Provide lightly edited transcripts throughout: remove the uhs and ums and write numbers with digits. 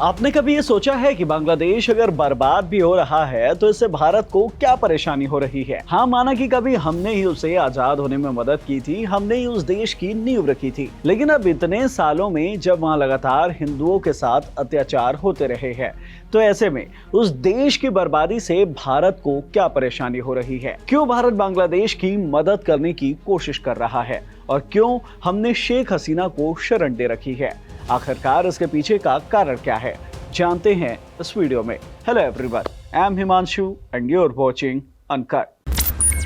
आपने कभी ये सोचा है कि बांग्लादेश अगर बर्बाद भी हो रहा है तो इससे भारत को क्या परेशानी हो रही है? हाँ, माना कि कभी हमने ही उसे आजाद होने में मदद की थी, हमने ही उस देश की नींव रखी थी, लेकिन अब इतने सालों में जब वहाँ लगातार हिंदुओं के साथ अत्याचार होते रहे हैं, तो ऐसे में उस देश की बर्बादी से भारत को क्या परेशानी हो रही है? क्यों भारत बांग्लादेश की मदद करने की कोशिश कर रहा है और क्यों हमने शेख हसीना को शरण दे रखी है? आखिरकार इसके पीछे का कारण क्या है, जानते हैं इस वीडियो में। Hello everyone, I am Himanshu and you are watching uncut.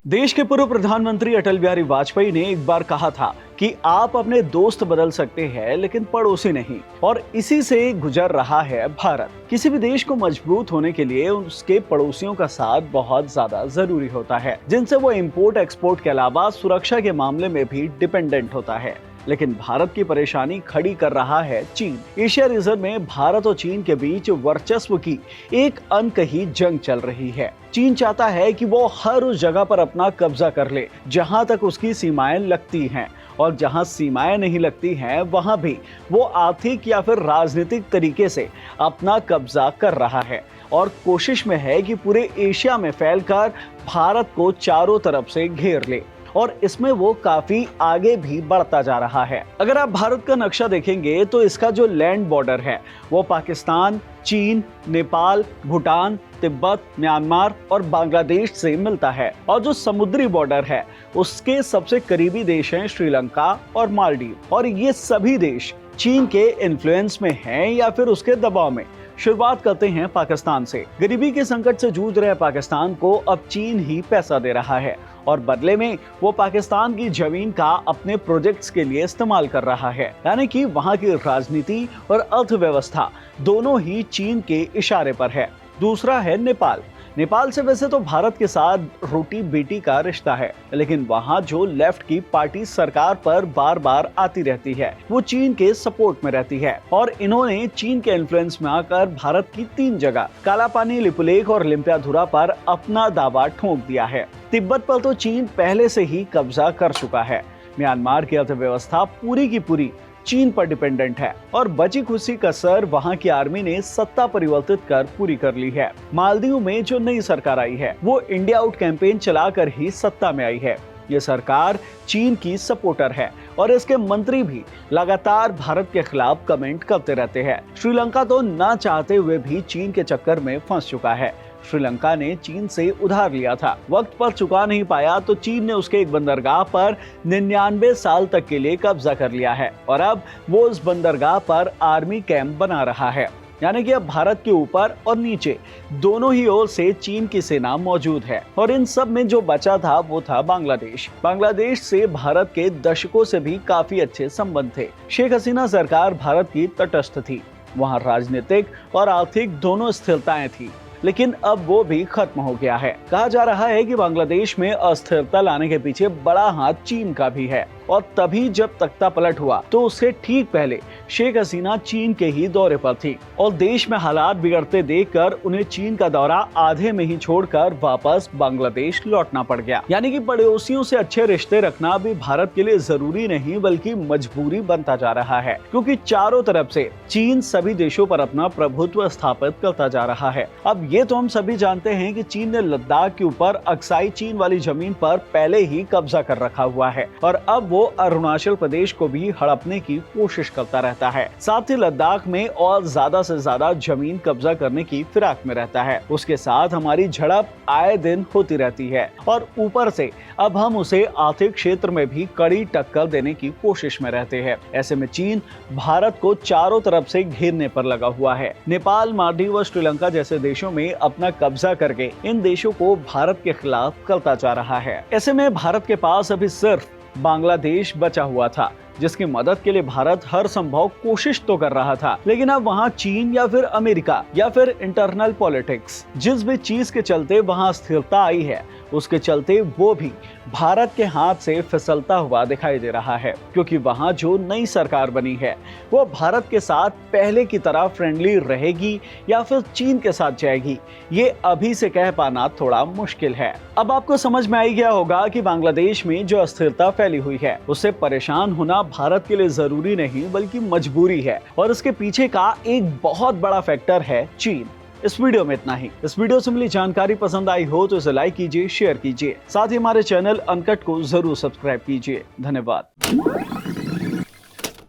देश के पूर्व प्रधानमंत्री अटल बिहारी वाजपेयी ने एक बार कहा था कि आप अपने दोस्त बदल सकते हैं लेकिन पड़ोसी नहीं, और इसी से गुजर रहा है भारत। किसी भी देश को मजबूत होने के लिए उसके पड़ोसियों का साथ बहुत ज्यादा जरूरी होता है, जिनसे वो इंपोर्ट एक्सपोर्ट के अलावा सुरक्षा के मामले में भी डिपेंडेंट होता है। लेकिन भारत की परेशानी खड़ी कर रहा है चीन। एशिया रीजन में भारत और चीन के बीच वर्चस्व की एक अनकही जंग चल रही है। चीन चाहता है कि वो हर उस जगह पर अपना कब्जा कर ले जहां तक उसकी सीमाएं लगती हैं, और जहां सीमाएं नहीं लगती हैं वहां भी वो आर्थिक या फिर राजनीतिक तरीके से अपना कब्जा कर रहा है, और कोशिश में है कि पूरे एशिया में फैलकर भारत को चारों तरफ से घेर ले, और इसमें वो काफी आगे भी बढ़ता जा रहा है। अगर आप भारत का नक्शा देखेंगे तो इसका जो लैंड बॉर्डर है वो पाकिस्तान, चीन, नेपाल, भूटान, तिब्बत, म्यांमार और बांग्लादेश से मिलता है, और जो समुद्री बॉर्डर है उसके सबसे करीबी देश हैं श्रीलंका और मालदीव, और ये सभी देश चीन के इन्फ्लुएंस में हैं या फिर उसके दबाव में। शुरुआत करते हैं पाकिस्तान से। गरीबी के संकट से जूझ रहे पाकिस्तान को अब चीन ही पैसा दे रहा है, और बदले में वो पाकिस्तान की जमीन का अपने प्रोजेक्ट्स के लिए इस्तेमाल कर रहा है। यानी कि वहाँ की राजनीति और अर्थव्यवस्था दोनों ही चीन के इशारे पर है। दूसरा है नेपाल। नेपाल से वैसे तो भारत के साथ रोटी बेटी का रिश्ता है, लेकिन वहाँ जो लेफ्ट की पार्टी सरकार पर बार बार आती रहती है वो चीन के सपोर्ट में रहती है, और इन्होंने चीन के इन्फ्लुएंस में आकर भारत की 3 जगह कालापानी, लिपुलेख और लिम्पियाधुरा पर अपना दावा ठोक दिया है। तिब्बत पर तो चीन पहले से ही कब्जा कर चुका है। म्यांमार की अर्थव्यवस्था पूरी की पूरी चीन पर डिपेंडेंट है, और बची खुशी कसर वहां की आर्मी ने सत्ता परिवर्तित कर पूरी कर ली है। मालदीव में जो नई सरकार आई है वो इंडिया आउट कैंपेन चलाकर ही सत्ता में आई है। ये सरकार चीन की सपोर्टर है, और इसके मंत्री भी लगातार भारत के खिलाफ कमेंट करते रहते हैं। श्रीलंका तो ना चाहते हुए भी चीन के चक्कर में फंस चुका है। श्रीलंका ने चीन से उधार लिया था, वक्त पर चुका नहीं पाया तो चीन ने उसके एक बंदरगाह पर 99 साल तक के लिए कब्जा कर लिया है, और अब वो उस बंदरगाह पर आर्मी कैंप बना रहा है। यानी कि अब भारत के ऊपर और नीचे दोनों ही ओर से चीन की सेना मौजूद है, और इन सब में जो बचा था वो था बांग्लादेश। बांग्लादेश से भारत के दशकों से भी काफी अच्छे संबंध थे। शेख हसीना सरकार भारत की तटस्थ थी, वहाँ राजनीतिक और आर्थिक दोनों स्थिरताएं थी, लेकिन अब वो भी खत्म हो गया है। कहा जा रहा है कि बांग्लादेश में अस्थिरता लाने के पीछे बड़ा हाथ चीन का भी है, और तभी जब तख्ता पलट हुआ तो उससे ठीक पहले शेख हसीना चीन के ही दौरे पर थी, और देश में हालात बिगड़ते देखकर उन्हें चीन का दौरा आधे में ही छोड़कर वापस बांग्लादेश लौटना पड़ गया। यानी कि पड़ोसियों से अच्छे रिश्ते रखना भी भारत के लिए जरूरी नहीं बल्कि मजबूरी बनता जा रहा है, क्योंकि चारों तरफ से चीन सभी देशों पर अपना प्रभुत्व स्थापित करता जा रहा है। अब ये तो हम सभी जानते हैं कि चीन ने लद्दाख के ऊपर अक्साई चीन वाली जमीन पर पहले ही कब्जा कर रखा हुआ है, और अब वो अरुणाचल प्रदेश को भी हड़पने की कोशिश करता रहता है। साथ ही लद्दाख में और ज्यादा से ज्यादा जमीन कब्जा करने की फिराक में रहता है। उसके साथ हमारी झड़प आए दिन होती रहती है, और ऊपर से अब हम उसे आर्थिक क्षेत्र में भी कड़ी टक्कर देने की कोशिश में रहते हैं। ऐसे में चीन भारत को चारों तरफ से घेरने पर लगा हुआ है। नेपाल, मालदीव और श्रीलंका जैसे देशों में अपना कब्जा करके इन देशों को भारत के खिलाफ करता जा रहा है। ऐसे में भारत के पास अभी सिर्फ बांग्लादेश बचा हुआ था, जिसकी मदद के लिए भारत हर संभव कोशिश तो कर रहा था, लेकिन अब वहाँ चीन या फिर अमेरिका या फिर इंटरनल पॉलिटिक्स, जिस भी चीज के चलते वहाँ स्थिरता आई है उसके चलते वो भी भारत के हाथ से फिसलता हुआ दिखाई दे रहा है, क्योंकि वहां जो नई सरकार बनी है वो भारत के साथ पहले की तरह फ्रेंडली रहेगी या फिर चीन के साथ जाएगी, ये अभी से कह पाना थोड़ा मुश्किल है। अब आपको समझ में आ गया होगा कि बांग्लादेश में जो अस्थिरता फैली हुई है उससे परेशान होना भारत के लिए जरूरी नहीं बल्कि मजबूरी है, और इसके पीछे का एक बहुत बड़ा फैक्टर है चीन। इस वीडियो में इतना ही। इस वीडियो से मिली जानकारी पसंद आई हो तो इसे लाइक कीजिए, शेयर कीजिए, साथ ही हमारे चैनल अनकट को जरूर सब्सक्राइब कीजिए। धन्यवाद।